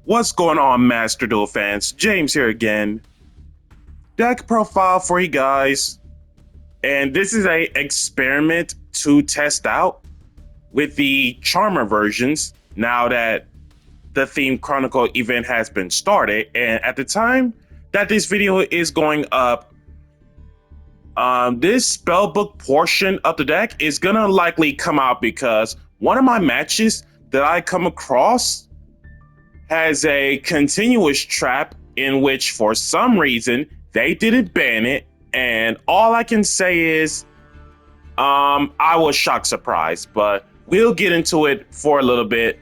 What's going on, Master Duel fans? James here again. Deck profile for you guys. And this is a experiment to test out with the Charmer versions now that the theme Chronicle event has been started. And at the time that this video is going up, this spellbook portion of the deck is gonna likely come out because one of my matches that I come across has a continuous trap in which for some reason they didn't ban it, and all I can say is I was shocked surprised, but we'll get into it for a little bit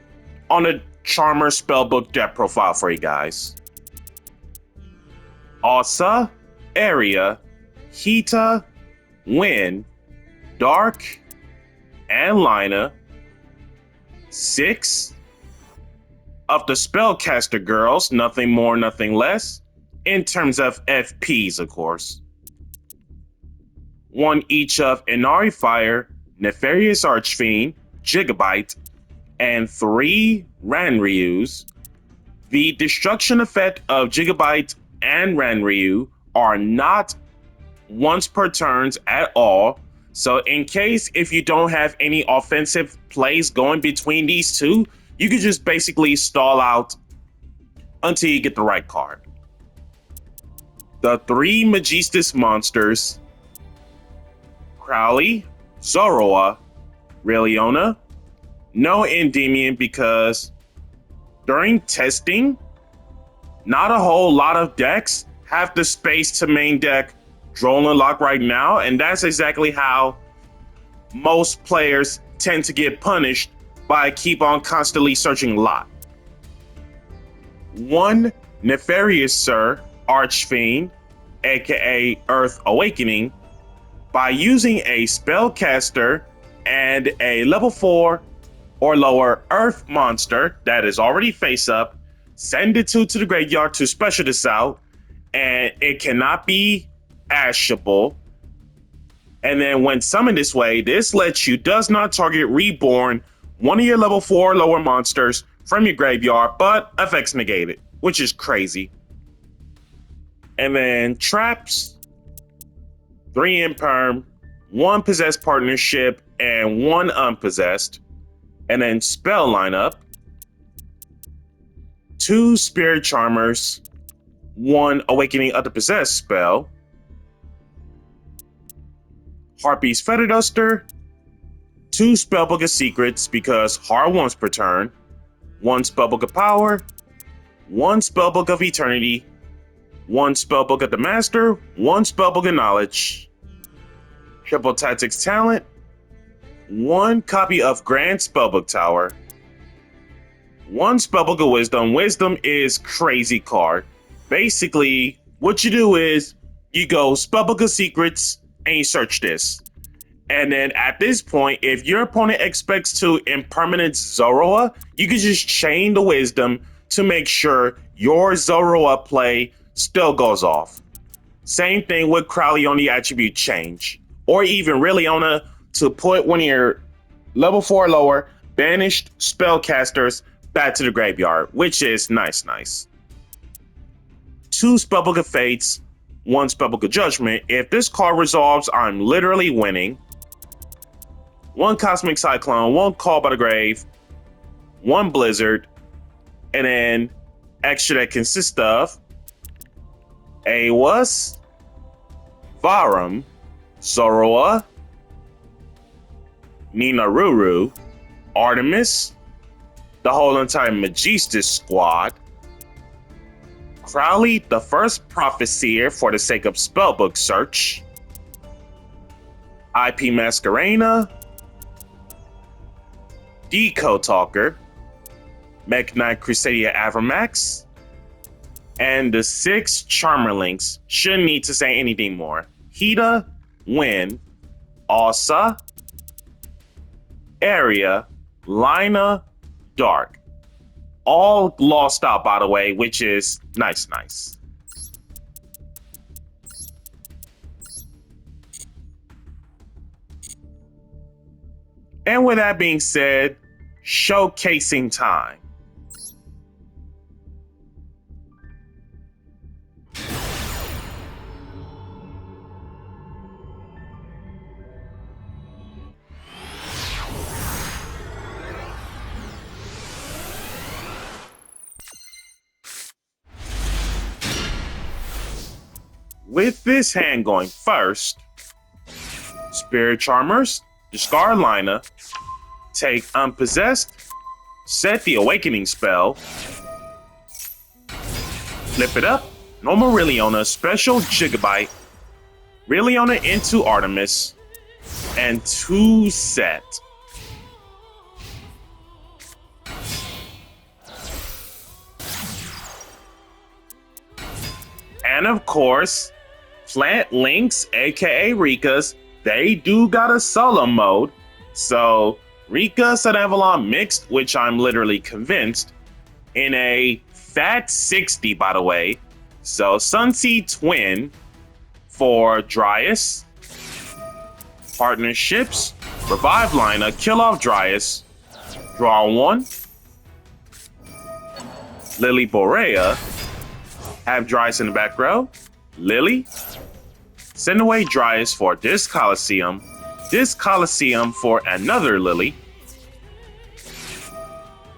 on the Charmer spellbook deck profile for you guys. Asa, Area, Hita, Win, Dark, and Lina. 6 of the spellcaster girls, nothing more, nothing less, in terms of FPs, of course. 1 each of Inari Fire, Nefarious Archfiend, Gigabyte, and 3 Ranryus. The destruction effect of Gigabyte and Ranryu are not once per turns at all. So in case if you don't have any offensive plays going between these two, you can just basically stall out until you get the right card. The 3 Magistus monsters: Crowley, Zoroa, Reliona. No Endymion because during testing, not a whole lot of decks have the space to main deck Droll Lock right now, and that's exactly how most players tend to get punished by keep on constantly searching lot. 1 Nefarious Sir Archfiend, aka Earth Awakening, by using a spellcaster and a level 4 or lower Earth monster that is already face up, send it to the graveyard to special this out, and it cannot be ashable. And then when summoned this way, this lets you does not target reborn one of your level 4 or lower monsters from your graveyard, but effects negated, which is crazy. And then traps: 3 Imperm, 1 Possessed Partnership, and 1 Unpossessed. And then spell lineup: 2 Spirit Charmers, 1 Awakening of the Possessed spell, Harpy's Feather Duster, 2 Spellbook of Secrets because hard once per turn, 1 Spellbook of Power, 1 Spellbook of Eternity, 1 Spellbook of the Master, 1 Spellbook of Knowledge, Triple Tactics Talent, 1 copy of Grand Spellbook Tower, 1 Spellbook of Wisdom. Wisdom is crazy card. Basically, what you do is you go Spellbook of Secrets and you search this. And then at this point, if your opponent expects to impermanence Zoroa, you can just chain the Wisdom to make sure your Zoroa play still goes off. Same thing with Crowley on the attribute change. Or even Reliona to put one of your level 4 lower banished spellcasters back to the graveyard, which is nice. 2 Spellbook of Fates, 1 Spellbook of Judgment. If this card resolves, I'm literally winning. 1 Cosmic Cyclone, 1 Call by the Grave, 1 Blizzard, and then extra that consists of Awas, Varum, Zoroa, Ninaruru, Artemis, the whole entire Magistus squad, Crowley, the first Prophecyr for the sake of spellbook search, IP Masquerena, Decode Talker, Mech Knight Crusadia Avramax, and the 6 Charmer Links. Shouldn't need to say anything more. Hita, Win, Asa, Area, Lina, Dark. All lost out, by the way, which is nice. And with that being said, showcasing time. With this hand going first, Spirit Charmers, discard Lina, take Unpossessed, set the Awakening spell, flip it up, normal Rilliona, special Gigabyte, Rilliona into Artemis, and 2 set. And of course, Plant Links, aka Rika's, they do got a solo mode. So Rika and Avalon mixed, which I'm literally convinced, in a fat 60, by the way. So Sunseed Twin for Dryas, Partnerships, Revive Lina, kill off Dryas, draw 1, Lily Borea, have Dryas in the back row, Lily, send away Dryas for this Coliseum for another Lily,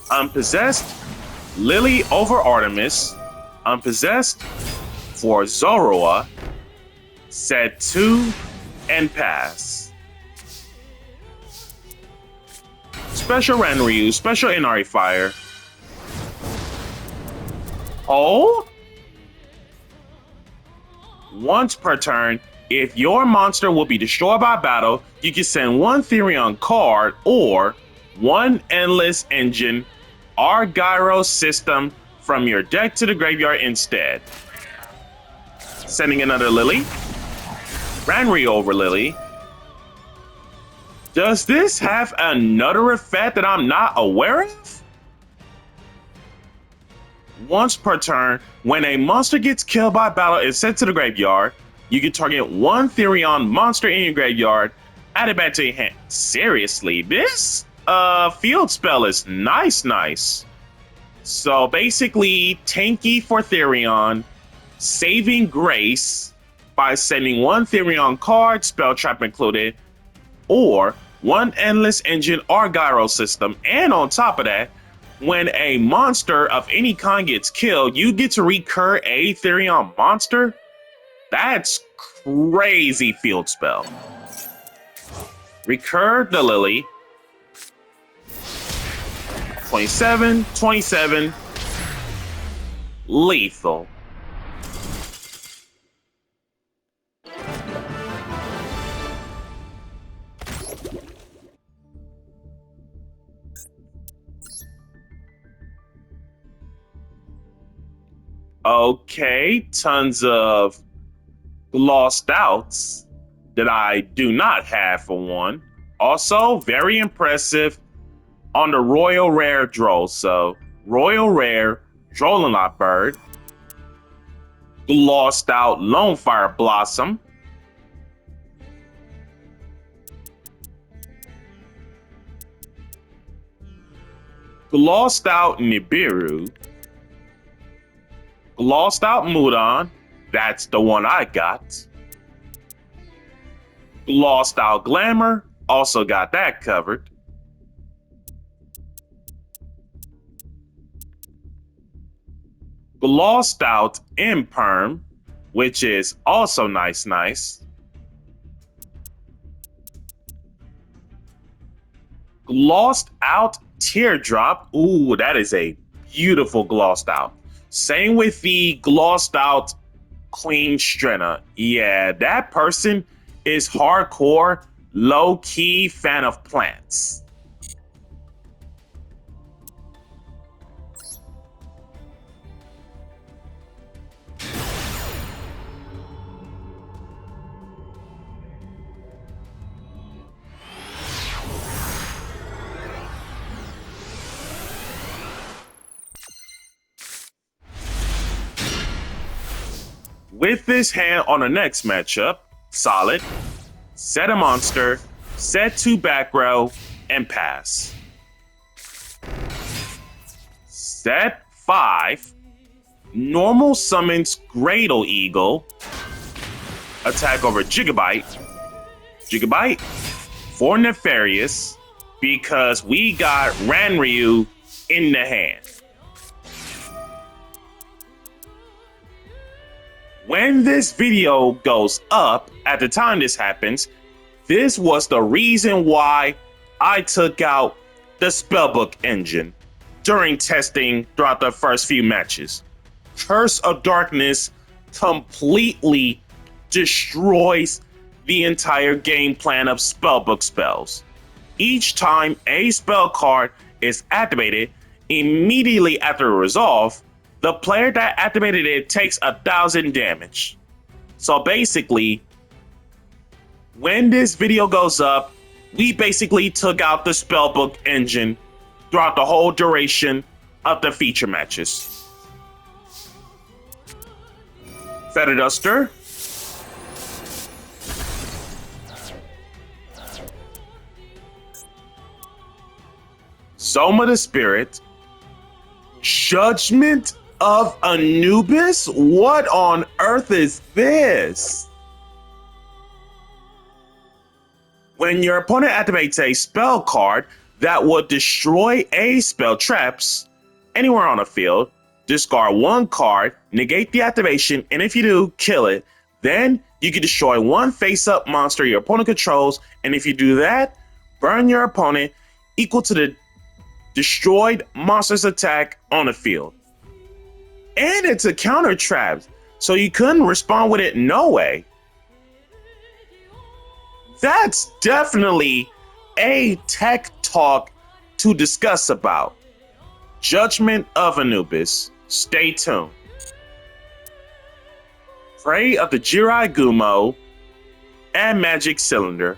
Unpossessed, Lily over Artemis, Unpossessed for Zoroa, set 2, and pass. Special Ranryu, special Inari Fire. Oh? Once per turn, if your monster will be destroyed by battle, you can send 1 Therion card or 1 Endless Engine Argyro system from your deck to the graveyard instead. Sending another Lily. Ranryu over Lily. Does this have another effect that I'm not aware of? Once per turn, when a monster gets killed by battle and sent to the graveyard, you can target 1 Therion monster in your graveyard, add it back to your hand. Seriously, this field spell is nice. So basically, tanky for Therion, saving Grace by sending 1 Therion card, spell trap included, or 1 Endless Engine Argyro system, and on top of that, when a monster of any kind gets killed, you get to recur a Therion monster? That's crazy field spell. Recur the Lily. 27, 27. Lethal. Okay, tons of lost outs that I do not have for one. Also, very impressive on the Royal Rare Droll. So, Royal Rare, Drollinglock Bird, lost out Lone Fire Blossom, lost out Nibiru, lost out Mudan, that's the one I got. Lost out Glamour, also got that covered. Lost out Imperm, which is also nice. Glossed out Teardrop, ooh, that is a beautiful glossed out. Same with the glossed out Queen Strenna. Yeah, that person is hardcore, low-key fan of plants. With this hand on the next matchup, solid, set a monster, set 2 back row, and pass. Set 5, normal summons Gradle Eagle, attack over Gigabyte for Nefarious, because we got Ranryu in the hand. When this video goes up, at the time this happens, this was the reason why I took out the spellbook engine during testing throughout the first few matches. Curse of Darkness completely destroys the entire game plan of spellbook spells. Each time a spell card is activated, immediately after resolve, the player that activated it takes 1,000 damage. So basically, when this video goes up, we basically took out the spellbook engine throughout the whole duration of the feature matches. Feather Duster. Soma the Spirit. Judgment of Anubis? What on earth is this? When your opponent activates a spell card that would destroy a spell traps anywhere on the field, discard one card, negate the activation, and if you do, kill it. Then you can destroy one face-up monster your opponent controls, and if you do that, burn your opponent equal to the destroyed monster's attack on the field. And it's a counter trap, so you couldn't respond with it no way. That's definitely a tech talk to discuss about. Judgment of Anubis. Stay tuned. Prey of the Jirai Gumo and Magic Cylinder.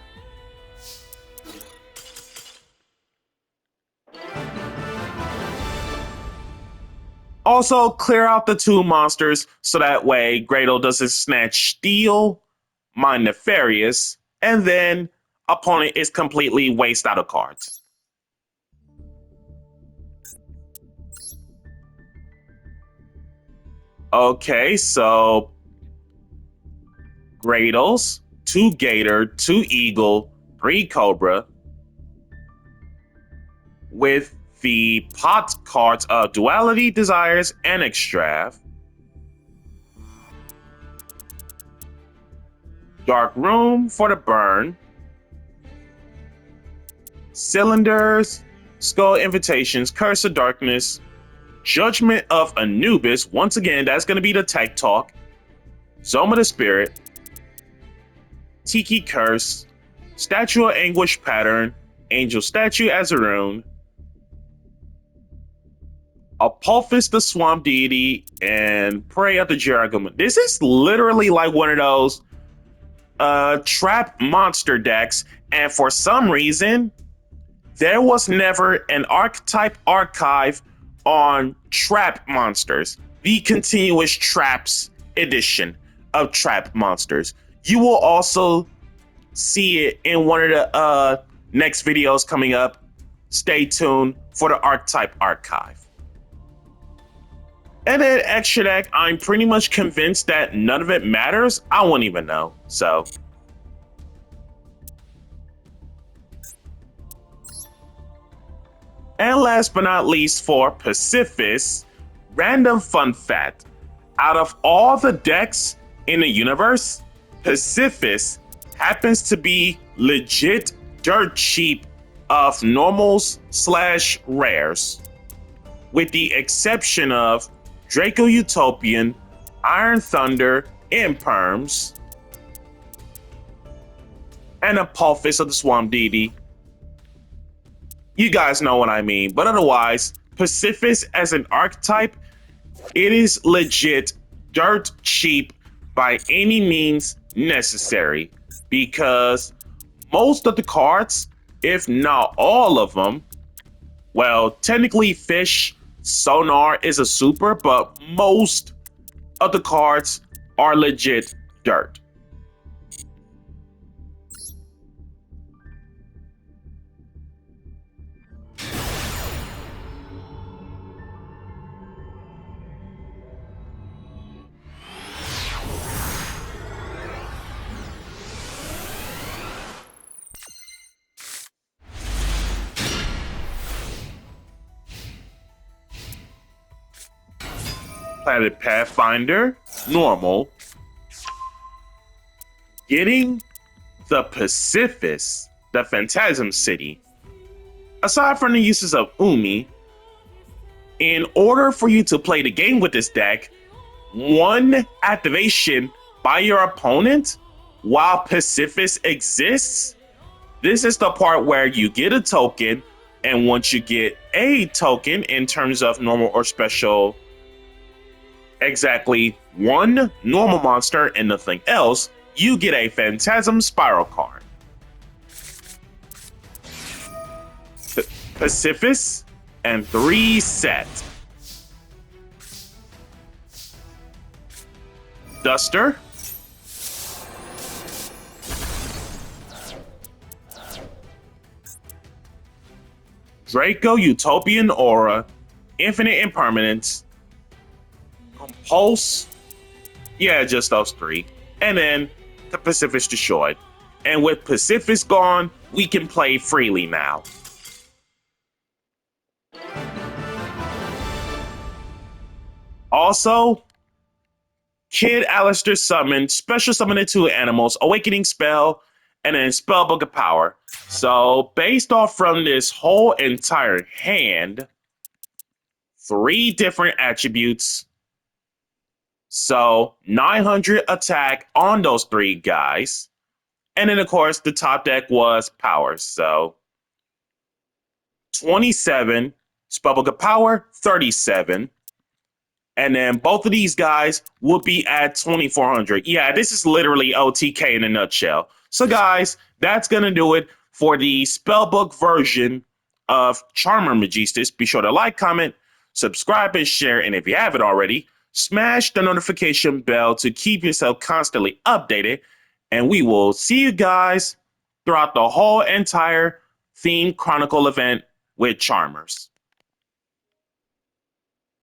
Also, clear out the two monsters so that way Gradle doesn't snatch Steel, Mind Nefarious, and then opponent is completely waste out of cards. Okay, so Gradles, 2 Gator, 2 Eagle, 3 Cobra, with the pot cards of Duality, Desires, and Extrav. Dark Room for the burn. Cylinders, Skull Invitations, Curse of Darkness, Judgment of Anubis. Once again, that's going to be the tech talk. Soma the Spirit, Tiki Curse, Statue of Anguish Pattern, Angel Statue Azaroon, Apophis the Swamp Deity, and Prey of the Jericho. This is literally like one of those trap monster decks, and for some reason, there was never an archetype archive on trap monsters, the continuous traps edition of trap monsters. You will also see it in one of the next videos coming up. Stay tuned for the archetype archive. And then extra deck, I'm pretty much convinced that none of it matters. I won't even know. So. And last but not least for Pacifist, random fun fact. Out of all the decks in the universe, Pacifist happens to be legit dirt cheap of normals / rares. With the exception of Draco Utopian, Iron Thunder, Imperms, and Apophis of the Swamp Deity. You guys know what I mean, but otherwise, Pacifist as an archetype, it is legit dirt cheap by any means necessary, because most of the cards, if not all of them, well, technically Fish, Sonar is a super, but most of the cards are legit dirt. Planet Pathfinder, normal. Getting the Pacifist, the Phantasm City. Aside from the uses of Umi, in order for you to play the game with this deck, one activation by your opponent while Pacifist exists. This is the part where you get a token, and once you get a token in terms of normal or special, exactly one normal monster and nothing else, you get a Phantasm Spiral card. Pacifist and 3 set. Duster. Draco Utopian Aura, Infinite Impermanence, Compulse, yeah, just those 3. And then the Pacifist destroyed. And with Pacifist gone, we can play freely now. Also, Kid Alistair summoned, special summoned 2 animals, Awakening Spell, and then Spellbook of Power. So, based off from this whole entire hand, 3 different attributes. So, 900 attack on those 3 guys. And then, of course, the top deck was Power. So, 27, Spellbook of Power, 37. And then both of these guys would be at 2,400. Yeah, this is literally OTK in a nutshell. So guys, that's going to do it for the spellbook version of Charmer Magistus. Be sure to like, comment, subscribe, and share. And if you haven't already, smash the notification bell to keep yourself constantly updated. And we will see you guys throughout the whole entire Theme Chronicle event with Charmers.